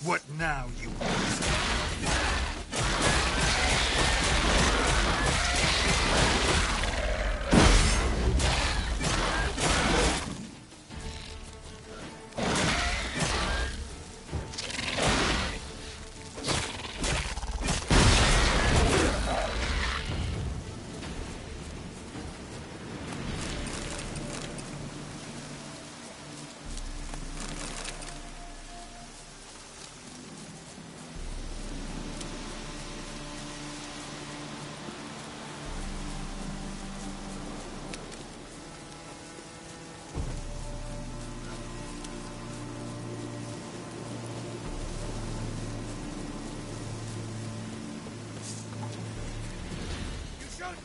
What now, you...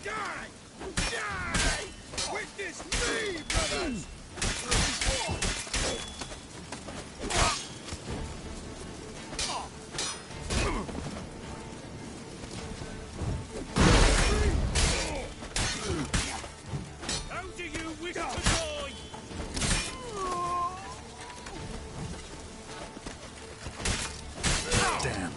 Die! Die! Witness me, brothers! How do you wish to die? Damn.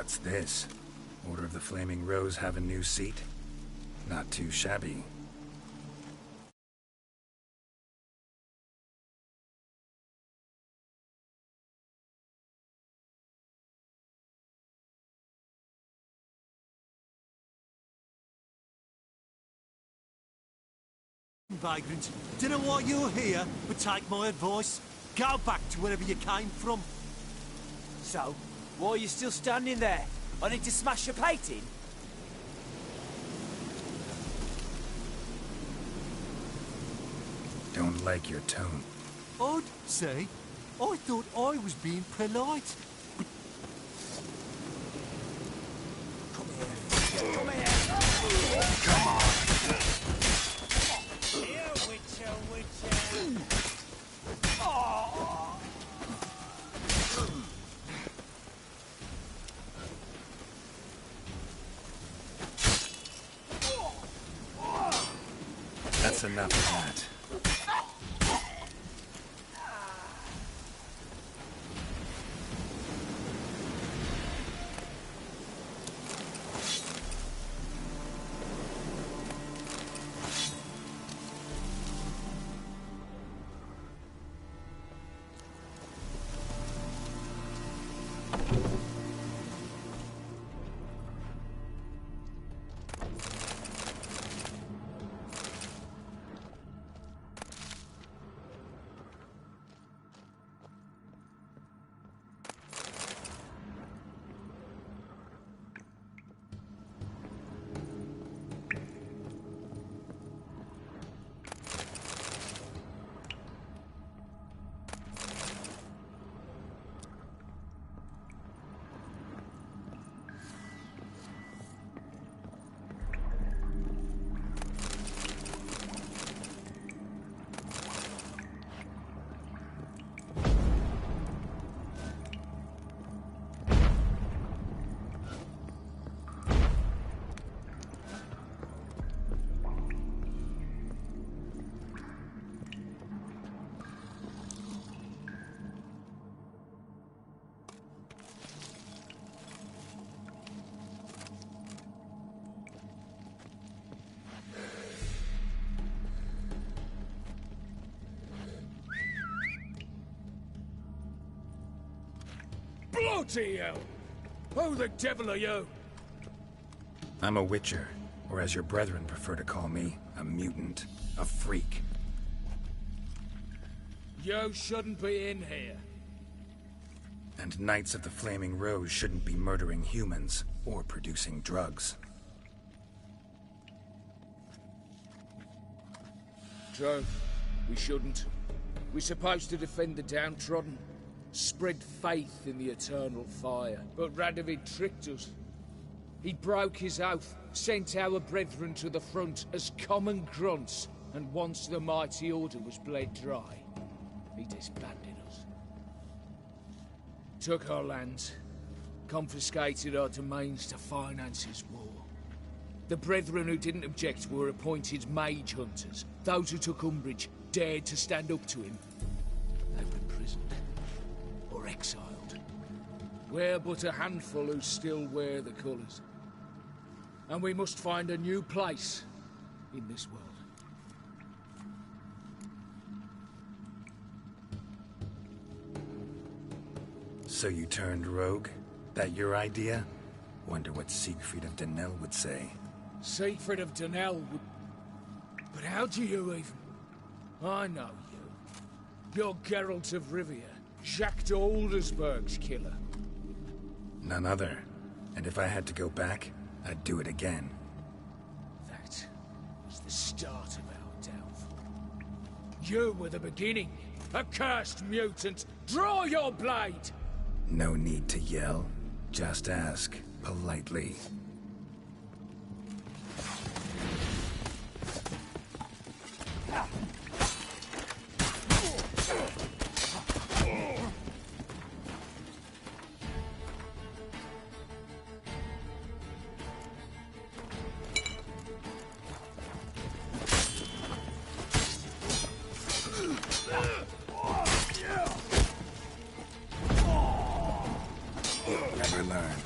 What's this? Order of the Flaming Rose have a new seat? Not too shabby. Vagrant, don't know why you're here, but take my advice. Go back to wherever you came from. So, why are you still standing there? I need to smash your plate in? Don't like your tone. I'd say, I thought I was being polite. Come here. Come here. Come on! Here, Witcher, Witcher. That's enough of that. Bloody hell! Who the devil are you? I'm a Witcher, or as your brethren prefer to call me, a mutant, a freak. You shouldn't be in here. And Knights of the Flaming Rose shouldn't be murdering humans or producing drugs. True. We shouldn't. We're supposed to defend the downtrodden, spread faith in the eternal fire. But Radovid tricked us. He broke his oath, sent our brethren to the front as common grunts, and once the mighty order was bled dry, he disbanded us. Took our lands, confiscated our domains to finance his war. The brethren who didn't object were appointed mage hunters. Those who took umbrage dared to stand up to him. They were imprisoned or exiled. We're but a handful who still wear the colours. And we must find a new place in this world. So you turned rogue? That your idea? Wonder what Siegfried of Denel would say. Siegfried of Denel would... But how do you even... I know you. You're Geralt of Rivia, Jacques de Aldersberg's killer. None other. And if I had to go back, I'd do it again. That was the start of our downfall. You were the beginning. Accursed mutant! Draw your blade! No need to yell. Just ask, politely. Never learn.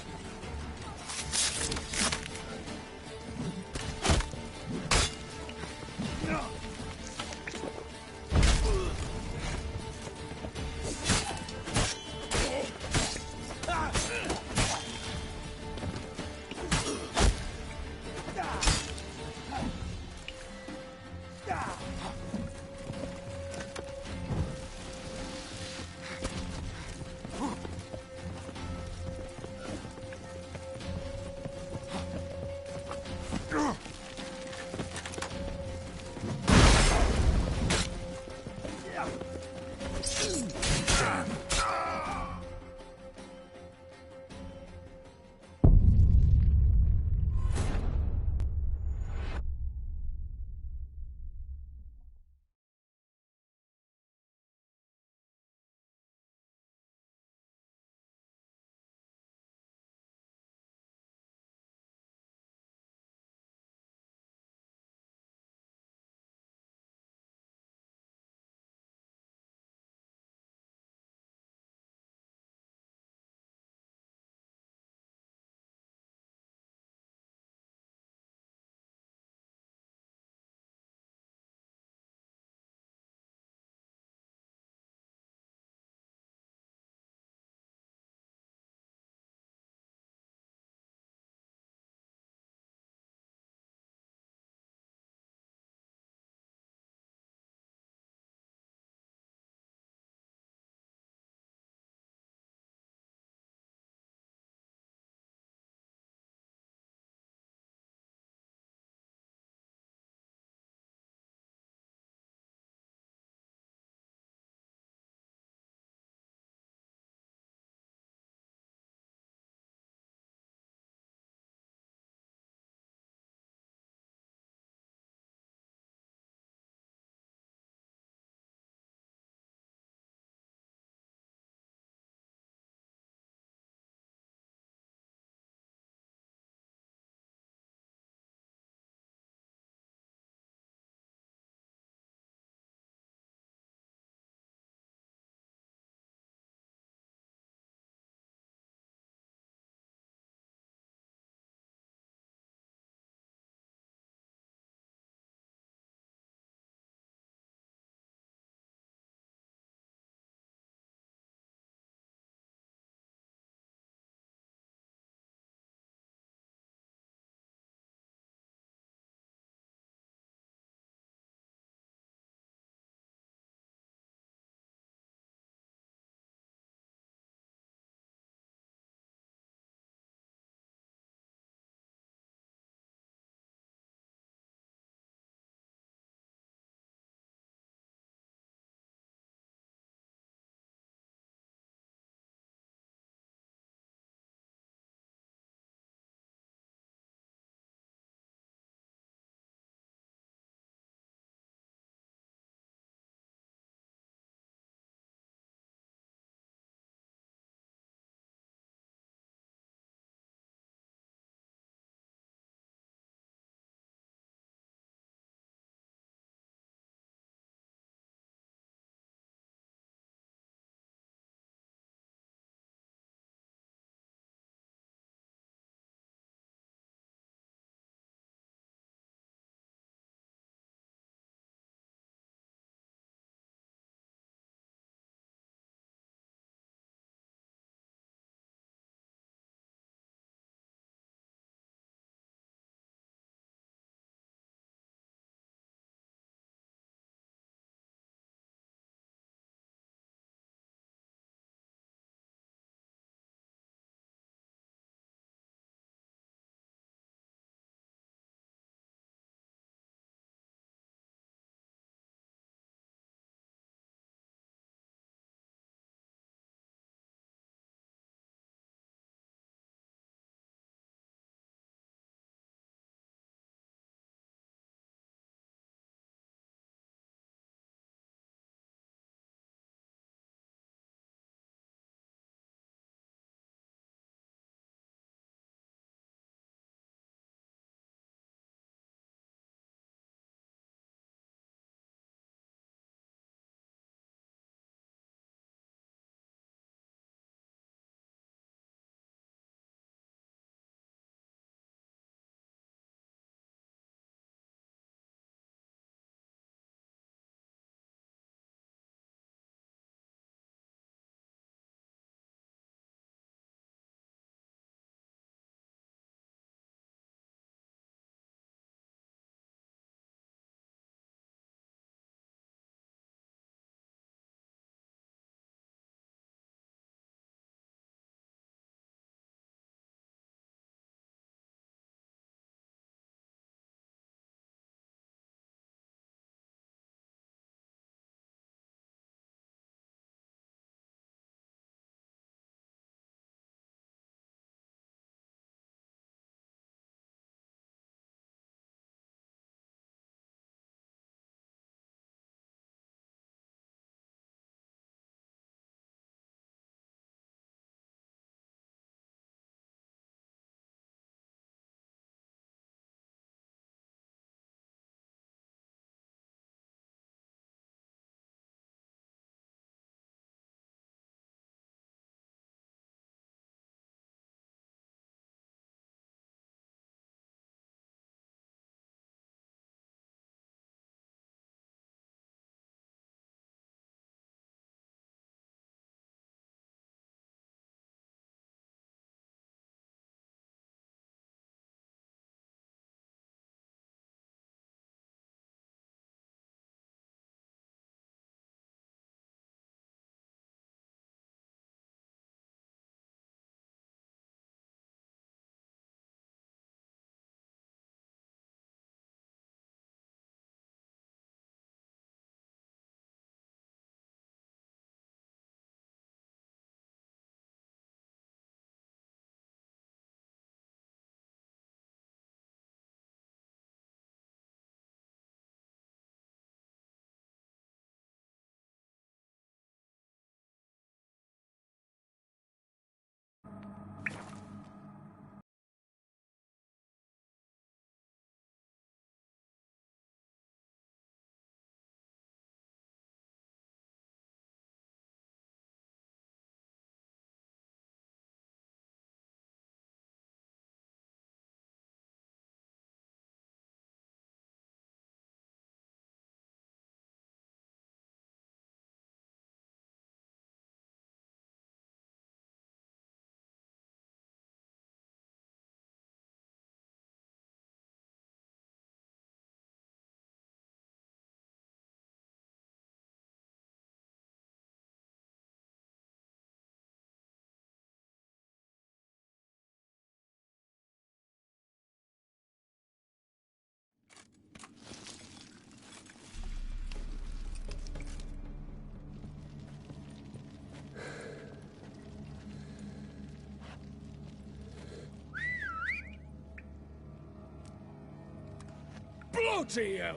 Bloody hell!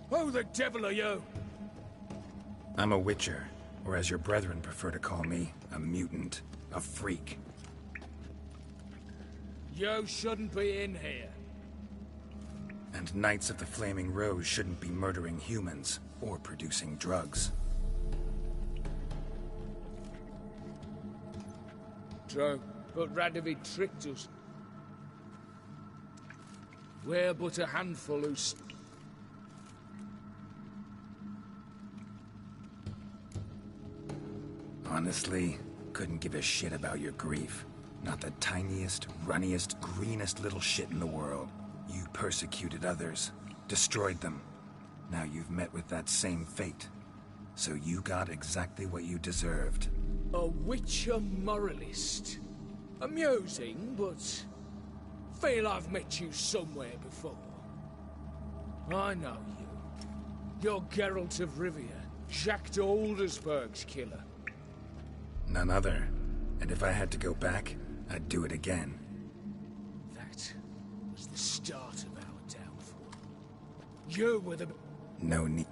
Who the devil are you? I'm a Witcher, or as your brethren prefer to call me, a mutant, a freak. You shouldn't be in here. And Knights of the Flaming Rose shouldn't be murdering humans, or producing drugs. True, but Radovid tricked us. We're but a handful who... Honestly, couldn't give a shit about your grief. Not the tiniest, runniest, greenest little shit in the world. You persecuted others, destroyed them. Now you've met with that same fate. So you got exactly what you deserved. A Witcher moralist. Amusing, but... feel I've met you somewhere before. I know you. You're Geralt of Rivia, Jacques de Aldersberg's killer. None other. And if I had to go back, I'd do it again. That was the start of our downfall. You were the... No need.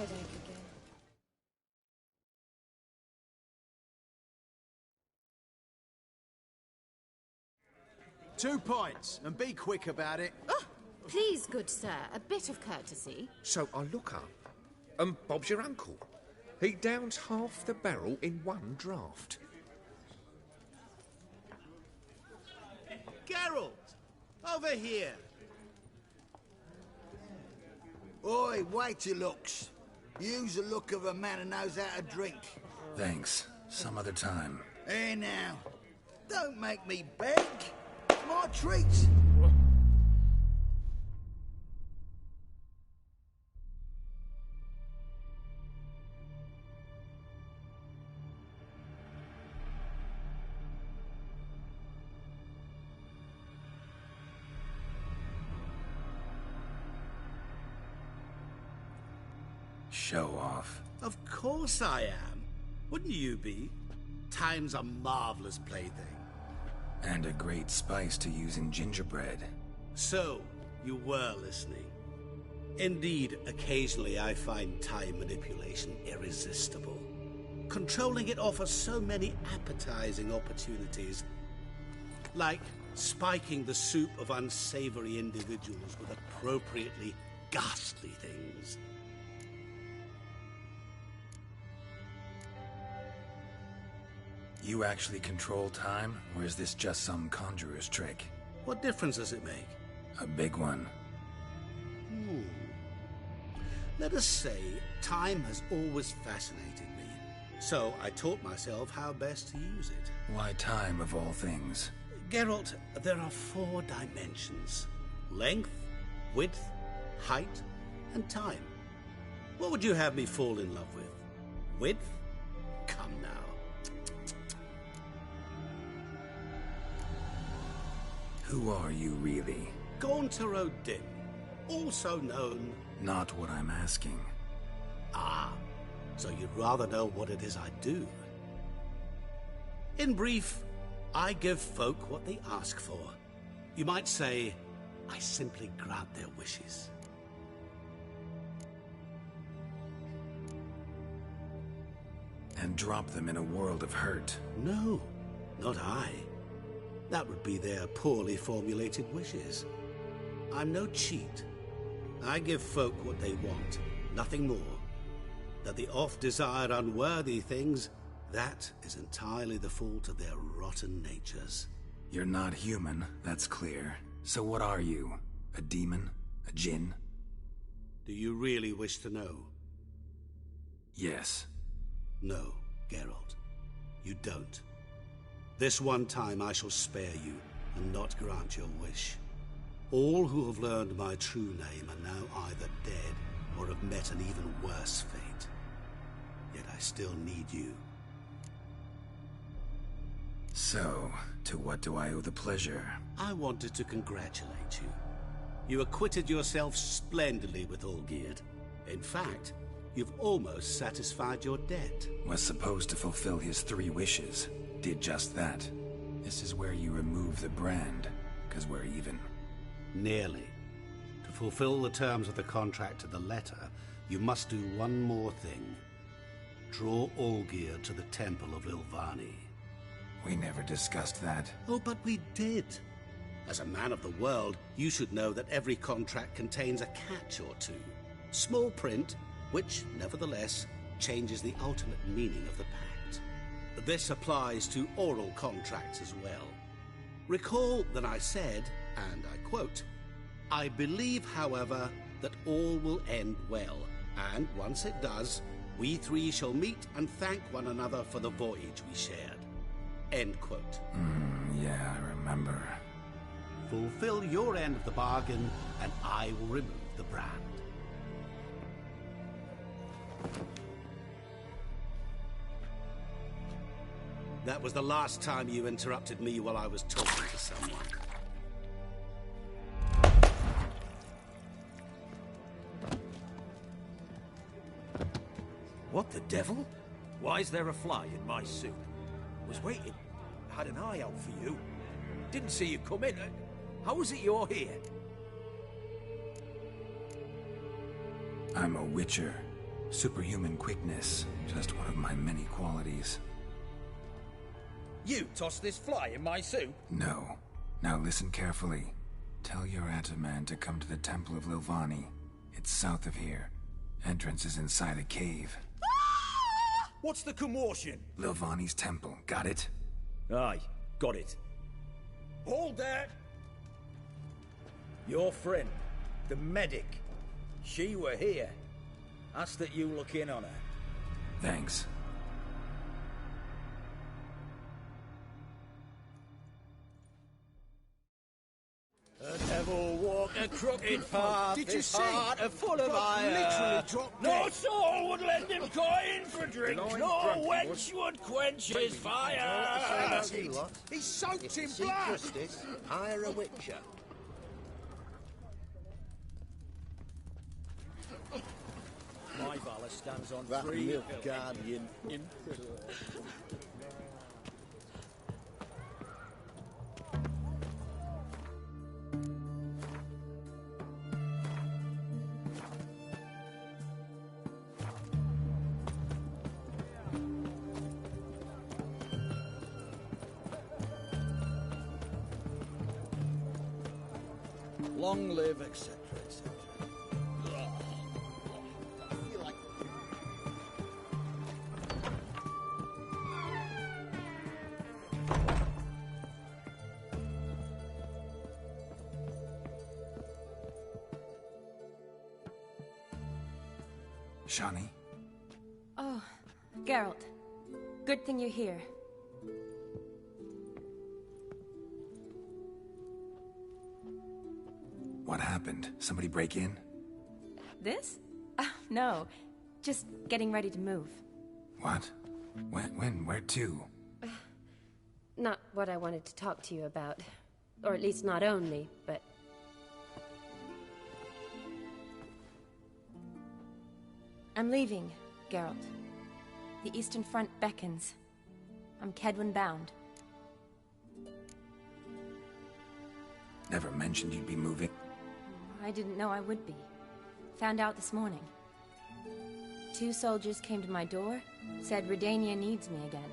headache again. 2 points, and be quick about it. Oh, please, good sir, a bit of courtesy. So I look up, and Bob's your uncle. He downs half the barrel in one draught. Geralt! Over here! Oi, wait your looks. Use the look of a man who knows how to drink. Thanks. Some other time. Here now. Don't make me beg. My treat. Show off. Of course I am. Wouldn't you be? Time's a marvelous plaything. And a great spice to use in gingerbread. So, you were listening. Indeed, occasionally I find time manipulation irresistible. Controlling it offers so many appetizing opportunities. Like spiking the soup of unsavory individuals with appropriately ghastly things. You actually control time, or is this just some conjurer's trick? What difference does it make? A big one. Let us say, time has always fascinated me. So I taught myself how best to use it. Why time, of all things? Geralt, there are 4 dimensions. Length, width, height, and time. What would you have me fall in love with? Width? Come now. Who are you, really? Gaunter O'Dim, also known... Not what I'm asking. Ah, so you'd rather know what it is I do. In brief, I give folk what they ask for. You might say, I simply grant their wishes. And drop them in a world of hurt. No, not I. That would be their poorly formulated wishes. I'm no cheat. I give folk what they want, nothing more. That they oft desire unworthy things, that is entirely the fault of their rotten natures. You're not human, that's clear. So what are you? A demon? A djinn? Do you really wish to know? Yes. No, Geralt. You don't. This one time I shall spare you, and not grant your wish. All who have learned my true name are now either dead, or have met an even worse fate. Yet I still need you. So, to what do I owe the pleasure? I wanted to congratulate you. You acquitted yourself splendidly with Olgierd. In fact, you've almost satisfied your debt. Was supposed to fulfill his 3 wishes. Did just that. This is where you remove the brand, 'cause we're even. Nearly. To fulfill the terms of the contract to the letter, you must do one more thing. Draw Olgierd to the Temple of Lilvani. We never discussed that. Oh, but we did. As a man of the world, you should know that every contract contains a catch or two. Small print, which, nevertheless, changes the ultimate meaning of the pact. This applies to oral contracts as well. Recall that I said, and I quote, I believe, however, that all will end well, and once it does, we 3 shall meet and thank one another for the voyage we shared. End quote. Yeah, I remember. Fulfill your end of the bargain, and I will remove the brand. That was the last time you interrupted me while I was talking to someone. What the devil? Why is there a fly in my soup? Was waiting. Had an eye out for you. Didn't see you come in. How is it you're here? I'm a witcher. Superhuman quickness, just one of my many qualities. You tossed this fly in my soup? No. Now listen carefully. Tell your Ataman to come to the Temple of Lilvani. It's south of here. Entrance is inside a cave. What's the commotion? Lilvani's temple, got it? Aye, got it. Hold that! Your friend, the medic. She were here. Ask that you look in on her. Thanks. The devil walked a crooked path. Did you his see? heart full of iron. Literally dropped No dead. soul would lend him coin for drink. Blind No drunkie wench was- would quench his fire. He soaked in blood. Hire a witcher. My valor stands on That three. milk guardian. Long live, etc., etc. Shani? Oh, Geralt. Good thing you're here. What happened? Somebody break in? This? No. Just getting ready to move. What? When? Where to? Not what I wanted to talk to you about. Or at least not only, but... I'm leaving, Geralt. The Eastern Front beckons. I'm Kedwin bound. Never mentioned you'd be moving. I didn't know I would be. Found out this morning. 2 soldiers came to my door, said Redania needs me again.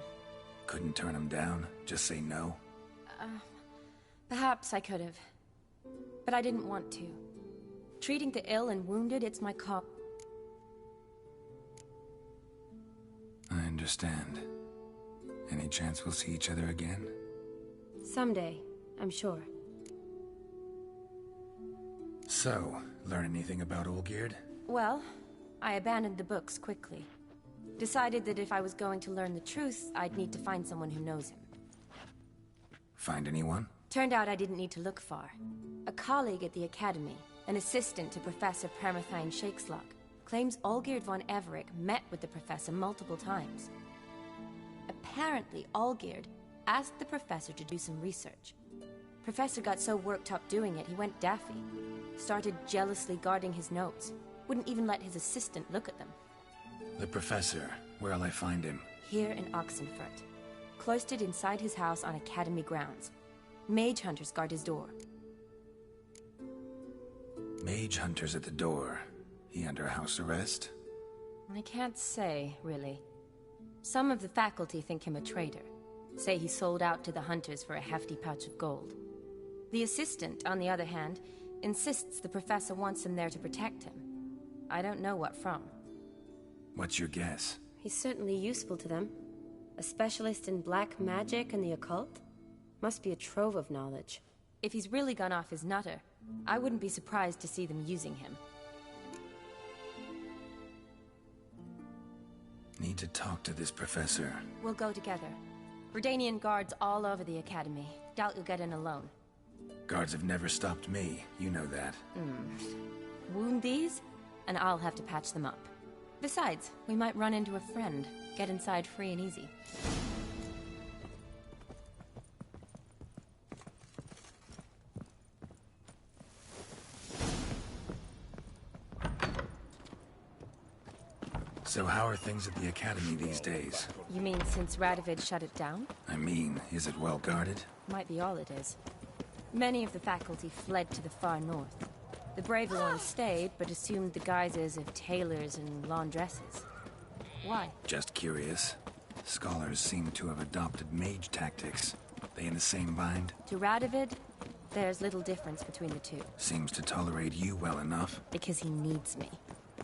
Couldn't turn him down? Just say no? Perhaps I could have. But I didn't want to. Treating the ill and wounded, it's my call. I understand. Any chance we'll see each other again? Someday, I'm sure. So, learn anything about Olgierd? Well, I abandoned the books quickly. Decided that if I was going to learn the truth, I'd need to find someone who knows him. Find anyone? Turned out I didn't need to look far. A colleague at the Academy, an assistant to Professor Permathine Shakeslock, claims Olgierd von Everec met with the professor multiple times. Apparently, Olgierd asked the professor to do some research. Professor got so worked up doing it, he went daffy. Started jealously guarding his notes. Wouldn't even let his assistant look at them. The professor. Where'll I find him? Here in Oxenfurt. Cloistered inside his house on Academy grounds. Mage hunters guard his door. Mage hunters at the door. He under house arrest? I can't say, really. Some of the faculty think him a traitor. Say he sold out to the hunters for a hefty pouch of gold. The assistant, on the other hand, insists the professor wants him there to protect him. I don't know what from. What's your guess? He's certainly useful to them. A specialist in black magic and the occult? Must be a trove of knowledge. If he's really gone off his nutter, I wouldn't be surprised to see them using him. Need to talk to this professor. We'll go together. Redanian guards all over the Academy. Doubt you'll get in alone. Guards have never stopped me. You know that. Wound these, and I'll have to patch them up. Besides, we might run into a friend. Get inside free and easy. So how are things at the Academy these days? You mean since Radovid shut it down? I mean, is it well guarded? Might be all it is. Many of the faculty fled to the far north. The braver ones stayed, but assumed the guises of tailors and laundresses. Why? Just curious. Scholars seem to have adopted mage tactics. They in the same bind? To Radovid, there's little difference between the two. Seems to tolerate you well enough. Because he needs me.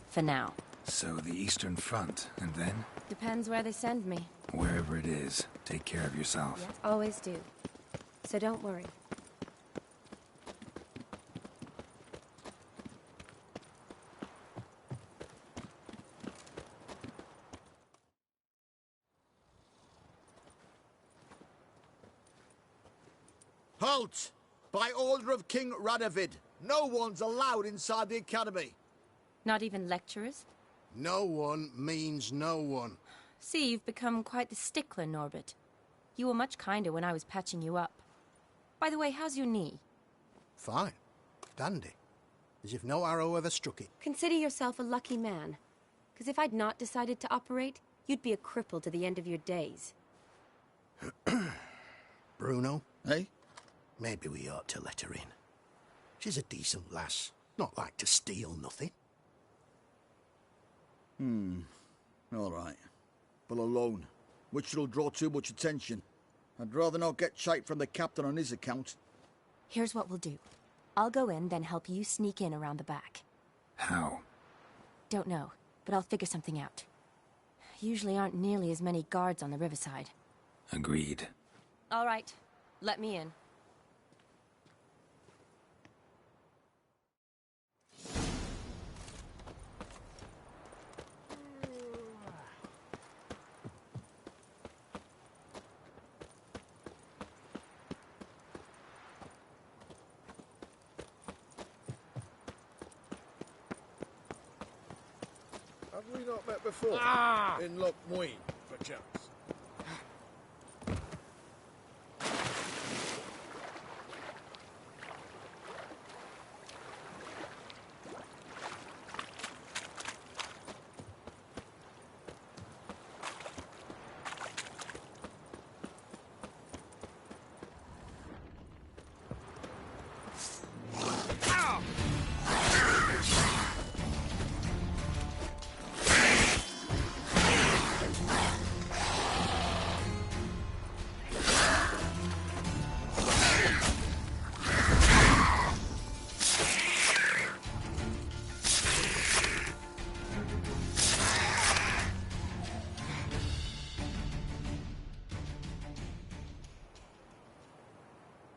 For now. So the Eastern Front, and then? Depends where they send me. Wherever it is, take care of yourself. Yes, Always do. So don't worry. Halt! By order of King Radovid, no one's allowed inside the academy. Not even lecturers? No one means no one. See, you've become quite the stickler, Norbert. You were much kinder when I was patching you up. By the way, how's your knee? Fine. Dandy. As if no arrow ever struck it. Consider yourself a lucky man. Because if I'd not decided to operate, you'd be a cripple to the end of your days. Bruno, eh? Maybe we ought to let her in. She's a decent lass. Not like to steal nothing. All right. But alone, which will draw too much attention. I'd rather not get shite from the captain on his account. Here's what we'll do. I'll go in, then help you sneak in around the back. How? Don't know, but I'll figure something out. Usually aren't nearly as many guards on the riverside. Agreed. All right, let me in. Have we not met before? In Loch Muin, perchance.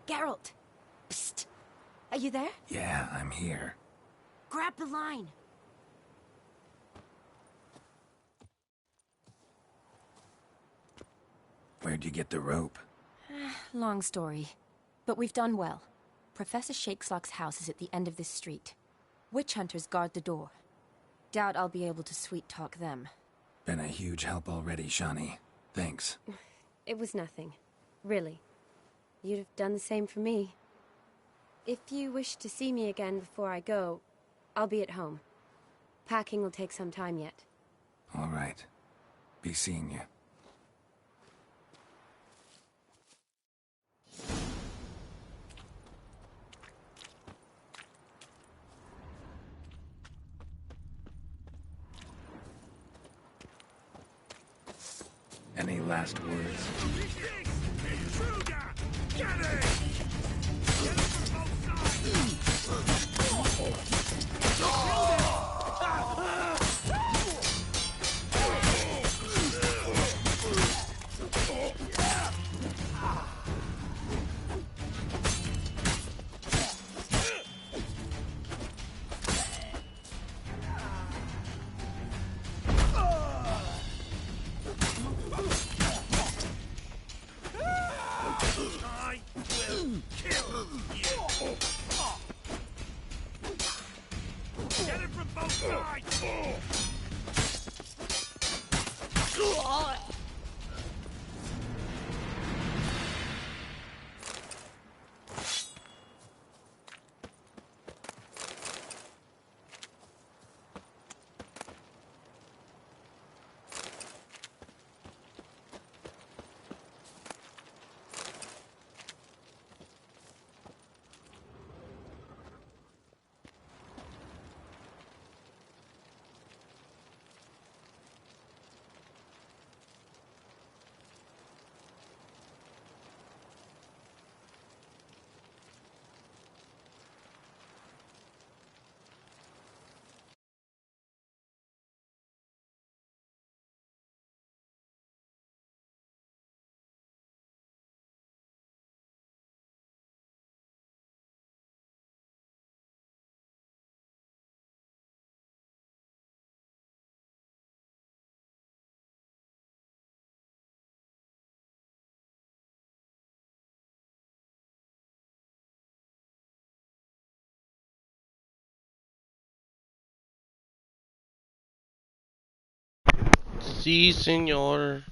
Geralt! Psst! Are you there? Yeah, I'm here. Grab the line! Where'd you get the rope? Long story. But we've done well. Professor Shakeslock's house is at the end of this street. Witch hunters guard the door. Doubt I'll be able to sweet-talk them. Been a huge help already, Shani. Thanks. It was nothing. Really. You'd have done the same for me. If you wish to see me again before I go, I'll be at home. Packing will take some time yet. All right. Be seeing you. Any last words? Intruder! Get it! Get it from both sides! Sí, señor.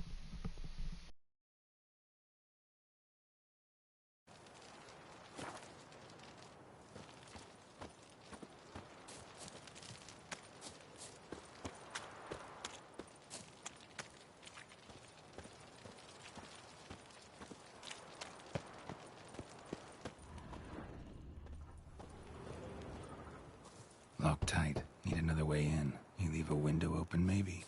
Locked tight. Need another way in. You leave a window open, maybe?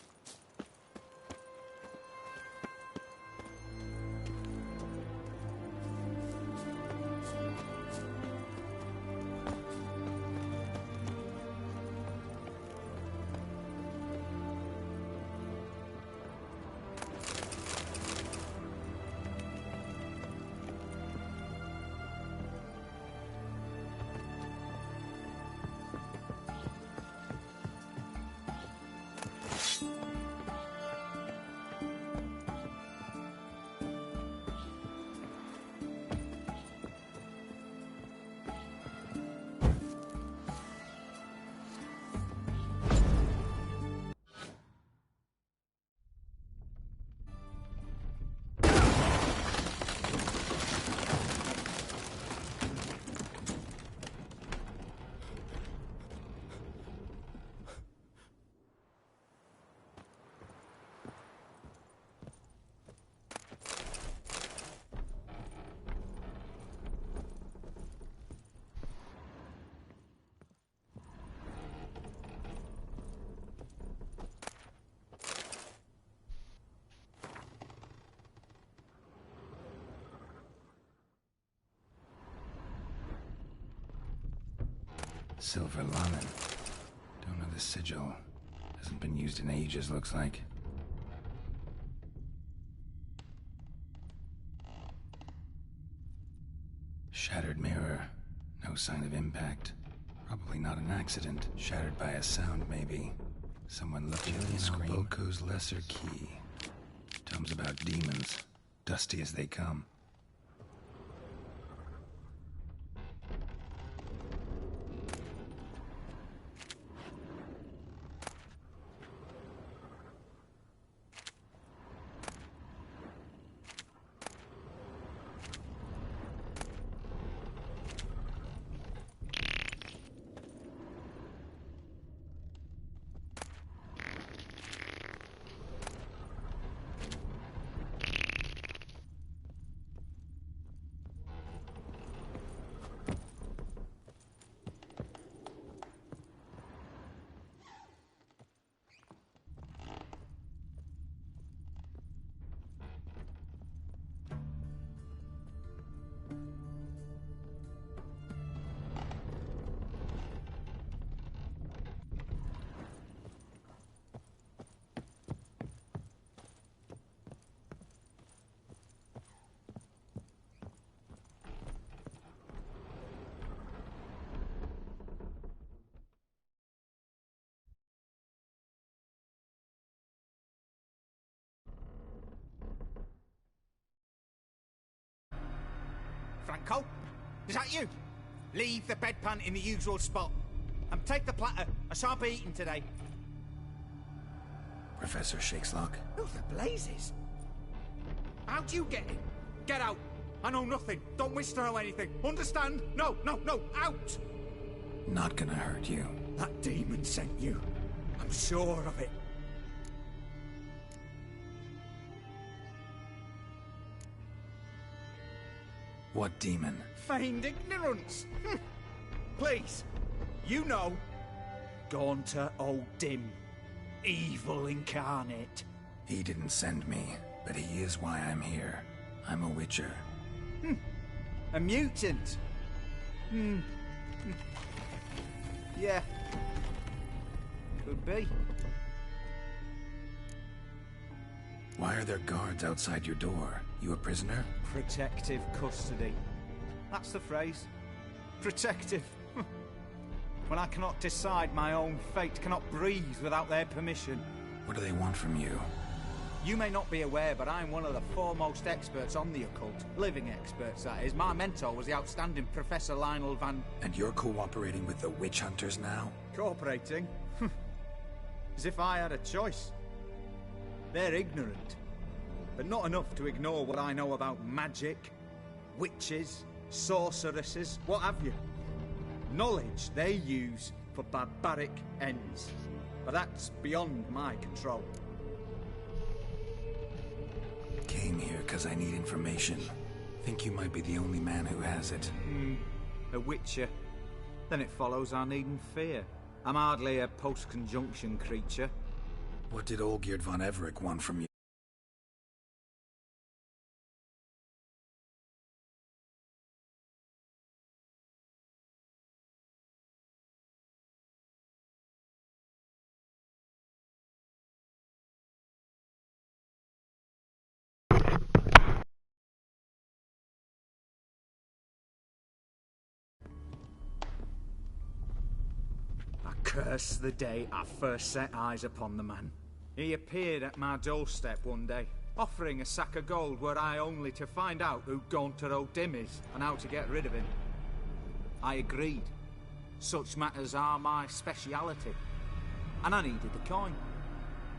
Silver Lamin. Don't know the sigil. Hasn't been used in ages, looks like. Shattered mirror. No sign of impact. Probably not an accident. Shattered by a sound, maybe. Someone looking at the screen. Boko's lesser key. Tomes about demons. Dusty as they come. Franco? Is that you? Leave the bedpan in the usual spot. And take the platter. I shan't be eating today. Professor Shakeslock? Who the blazes? How do you get in? Get out. I know nothing. Don't wish to know anything. Understand? No, no, no. Out! Not gonna hurt you. That demon sent you. I'm sure of it. What demon? Feigned ignorance. Please, you know. Gaunter O'Dim. Evil incarnate. He didn't send me, but he is why I'm here. I'm a witcher. A mutant. Yeah. Could be. Why are there guards outside your door? You a prisoner? Protective custody. That's the phrase. Protective. When I cannot decide my own fate, cannot breathe without their permission. What do they want from you? You may not be aware, but I'm one of the foremost experts on the occult. Living experts, that is. My mentor was the outstanding Professor Lionel Van... And you're cooperating with the witch hunters now? Cooperating? As if I had a choice. They're ignorant, but not enough to ignore what I know about magic, witches, sorceresses, what have you. Knowledge they use for barbaric ends, but that's beyond my control. Came here because I need information. Think you might be the only man who has it. A witcher. Then it follows I needn't fear. I'm hardly a post-conjunction creature. What did Olgierd von Everec want from you? Curse the day I first set eyes upon the man. He appeared at my doorstep one day, offering a sack of gold were I only to find out who Gaunter O'Dim is and how to get rid of him. I agreed. Such matters are my speciality. And I needed the coin.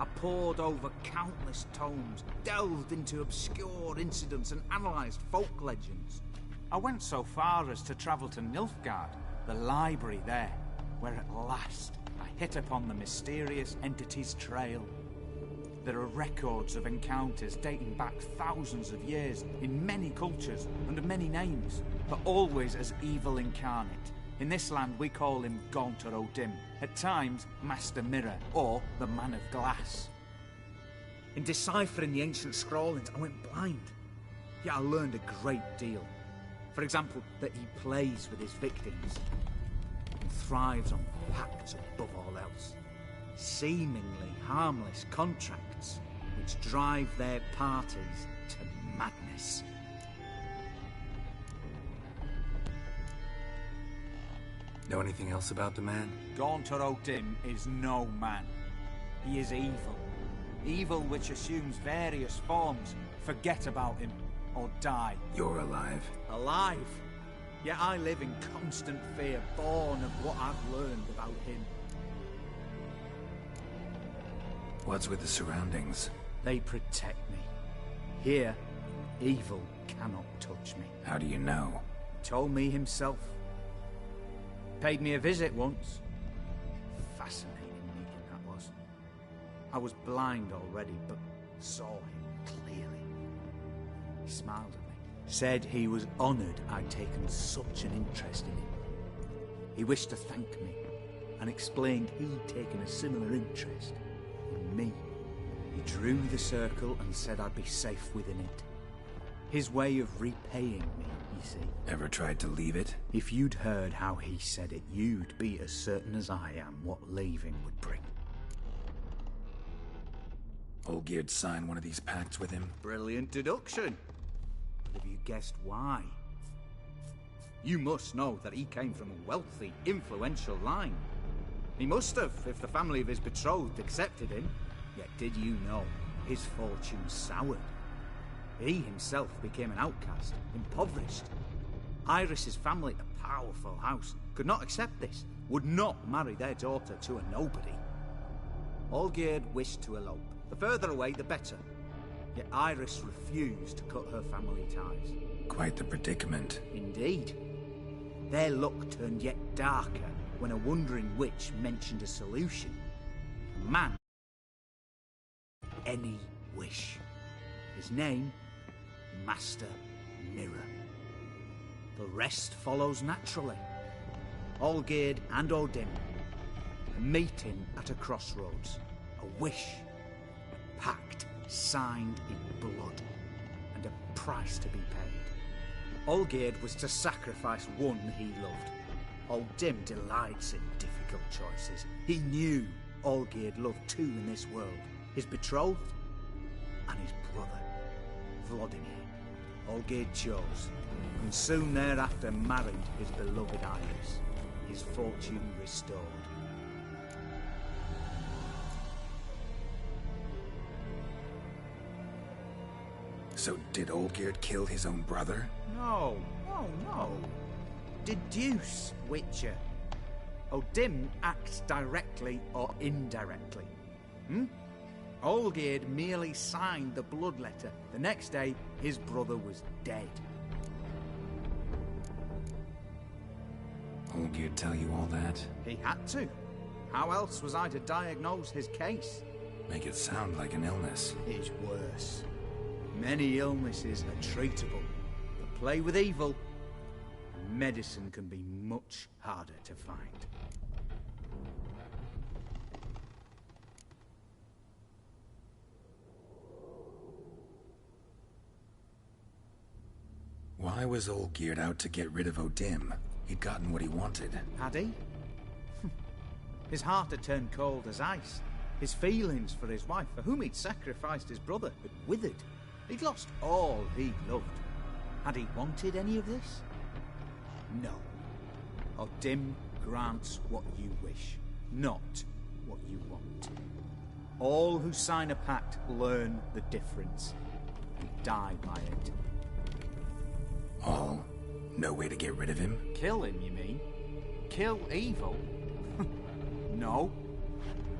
I pored over countless tomes, delved into obscure incidents and analysed folk legends. I went so far as to travel to Nilfgaard, the library there, where at last I hit upon the mysterious entity's trail. There are records of encounters dating back thousands of years in many cultures under many names, but always as evil incarnate. In this land we call him Gaunter O'Dim, at times Master Mirror, or the Man of Glass. In deciphering the ancient scrawlings I went blind, yet I learned a great deal. For example, that he plays with his victims, thrives on pacts above all else. Seemingly harmless contracts which drive their parties to madness. Know anything else about the man? Gaunter O'Dim is no man. He is evil. Evil which assumes various forms. Forget about him, or die. You're alive. Alive? Yet I live in constant fear, born of what I've learned about him. What's with the surroundings? They protect me. Here, evil cannot touch me. How do you know? He told me himself. Paid me a visit once. Fascinating meeting that was. I was blind already, but saw him clearly. He smiled at me. Said he was honoured I'd taken such an interest in him. He wished to thank me, and explained he'd taken a similar interest in me. He drew the circle and said I'd be safe within it. His way of repaying me, you see. Ever tried to leave it? If you'd heard how he said it, you'd be as certain as I am what leaving would bring. Olgierd signed one of these pacts with him? Brilliant deduction. Have you guessed why? You must know that he came from a wealthy, influential line. He must have, if the family of his betrothed accepted him. Yet did you know his fortune soured? He himself became an outcast, impoverished. Iris's family, a powerful house, could not accept this, would not marry their daughter to a nobody. Olgierd wished to elope. The further away, the better. Yet Iris refused to cut her family ties. Quite the predicament. Indeed. Their luck turned yet darker when a wandering witch mentioned a solution. A man. Any wish. His name, Master Mirror. The rest follows naturally. Olgierd and O'Dim. A meeting at a crossroads. A wish. A pact. Signed in blood, and a price to be paid. Olgierd was to sacrifice one he loved. O'Dim delights in difficult choices. He knew Olgierd loved two in this world, his betrothed and his brother, Vladimir. Olgierd chose, and soon thereafter married his beloved Iris, his fortune restored. So did Olgierd kill his own brother? No. Deduce, Witcher. O'Dim acts directly or indirectly. Olgierd merely signed the bloodletter. The next day, his brother was dead. Olgierd tell you all that? He had to. How else was I to diagnose his case? Make it sound like an illness. It is worse. Many illnesses are treatable, but play with evil, and medicine can be much harder to find. Why was Olgierd out to get rid of O'Dim? He'd gotten what he wanted. Had he? His heart had turned cold as ice. His feelings for his wife, for whom he'd sacrificed his brother, had withered. He'd lost all he loved. Had he wanted any of this? No. O'Dim grants what you wish, not what you want. All who sign a pact learn the difference and die by it. All? No way to get rid of him? Kill him, you mean? Kill evil? No.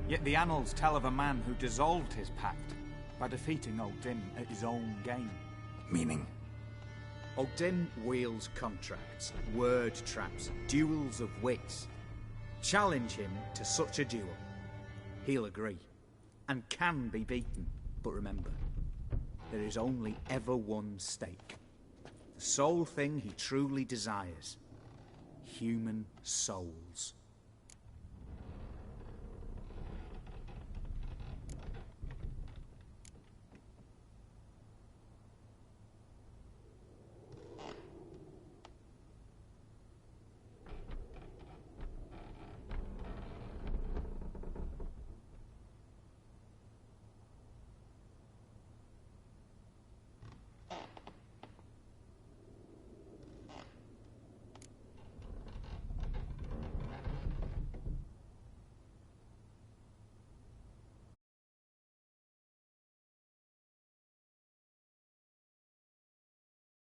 Yet the annals tell of a man who dissolved his pact by defeating O'Dim at his own game. Meaning? O'Dim wields contracts, word traps, duels of wits. Challenge him to such a duel. He'll agree, and can be beaten. But remember, there is only ever one stake. The sole thing he truly desires. Human souls.